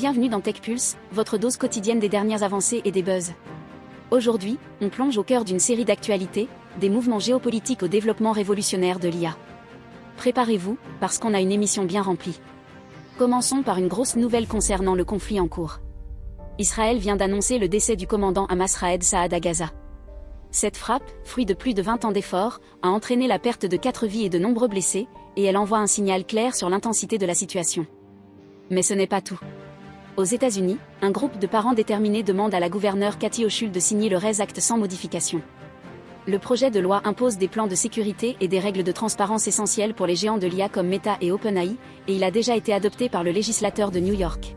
Bienvenue dans TechPulse, votre dose quotidienne des dernières avancées et des buzz. Aujourd'hui, on plonge au cœur d'une série d'actualités, des mouvements géopolitiques au développement révolutionnaire de l'IA. Préparez-vous, parce qu'on a une émission bien remplie. Commençons par une grosse nouvelle concernant le conflit en cours. Israël vient d'annoncer le décès du commandant Hamas Raed Saad à Gaza. Cette frappe, fruit de plus de 20 ans d'efforts, a entraîné la perte de 4 vies et de nombreux blessés, et elle envoie un signal clair sur l'intensité de la situation. Mais ce n'est pas tout. Aux États-Unis, un groupe de parents déterminés demande à la gouverneure Kathy Hochul de signer le RES Act sans modification. Le projet de loi impose des plans de sécurité et des règles de transparence essentielles pour les géants de l'IA comme Meta et OpenAI, et il a déjà été adopté par le législateur de New York.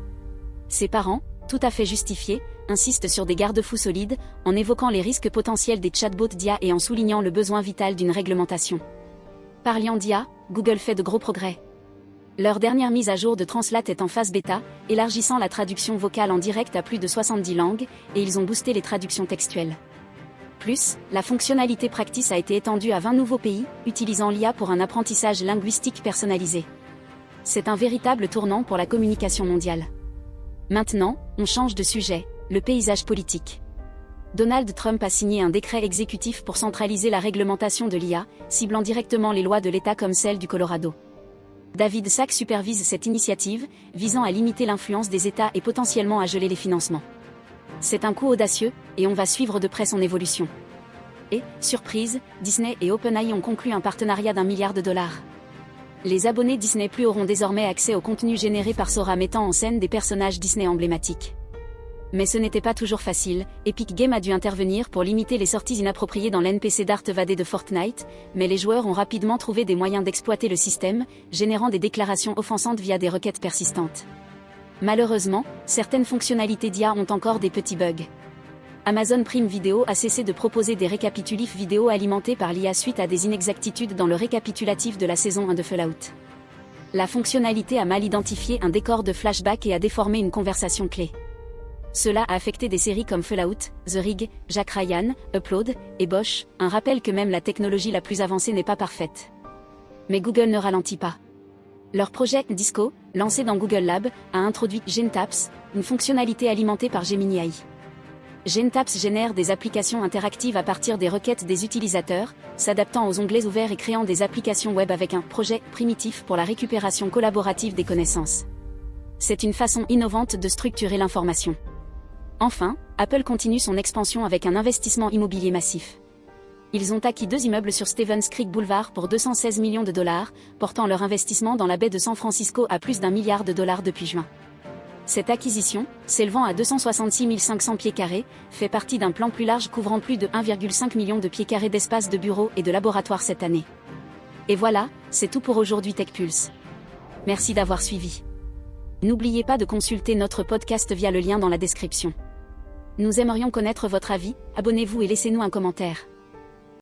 Ces parents, tout à fait justifiés, insistent sur des garde-fous solides, en évoquant les risques potentiels des chatbots d'IA et en soulignant le besoin vital d'une réglementation. Parlant d'IA, Google fait de gros progrès. Leur dernière mise à jour de Translate est en phase bêta, élargissant la traduction vocale en direct à plus de 70 langues, et ils ont boosté les traductions textuelles. Plus, la fonctionnalité Practice a été étendue à 20 nouveaux pays, utilisant l'IA pour un apprentissage linguistique personnalisé. C'est un véritable tournant pour la communication mondiale. Maintenant, on change de sujet, le paysage politique. Donald Trump a signé un décret exécutif pour centraliser la réglementation de l'IA, ciblant directement les lois de l'État comme celle du Colorado. David Sacks supervise cette initiative, visant à limiter l'influence des États et potentiellement à geler les financements. C'est un coup audacieux, et on va suivre de près son évolution. Et, surprise, Disney et OpenAI ont conclu un partenariat d'1 milliard $. Les abonnés Disney+ auront désormais accès au contenu généré par Sora mettant en scène des personnages Disney emblématiques. Mais ce n'était pas toujours facile, Epic Games a dû intervenir pour limiter les sorties inappropriées dans l'NPC d'Art Vadé de Fortnite, mais les joueurs ont rapidement trouvé des moyens d'exploiter le système, générant des déclarations offensantes via des requêtes persistantes. Malheureusement, certaines fonctionnalités d'IA ont encore des petits bugs. Amazon Prime Video a cessé de proposer des récapitulatifs vidéo alimentés par l'IA suite à des inexactitudes dans le récapitulatif de la saison 1 de Fallout. La fonctionnalité a mal identifié un décor de flashback et a déformé une conversation clé. Cela a affecté des séries comme Fallout, The Rig, Jack Ryan, Upload, et Bosch, un rappel que même la technologie la plus avancée n'est pas parfaite. Mais Google ne ralentit pas. Leur projet Disco, lancé dans Google Lab, a introduit GenTaps, une fonctionnalité alimentée par Gemini AI. GenTaps génère des applications interactives à partir des requêtes des utilisateurs, s'adaptant aux onglets ouverts et créant des applications web avec un projet primitif pour la récupération collaborative des connaissances. C'est une façon innovante de structurer l'information. Enfin, Apple continue son expansion avec un investissement immobilier massif. Ils ont acquis 2 immeubles sur Stevens Creek Boulevard pour $216 millions, portant leur investissement dans la baie de San Francisco à plus d'1 milliard $, depuis juin. Cette acquisition, s'élevant à 266 500 pieds carrés, fait partie d'un plan plus large couvrant plus de 1,5 million de pieds carrés d'espace de bureaux et de laboratoires cette année. Et voilà, c'est tout pour aujourd'hui TechPulse. Merci d'avoir suivi. N'oubliez pas de consulter notre podcast via le lien dans la description. Nous aimerions connaître votre avis, abonnez-vous et laissez-nous un commentaire.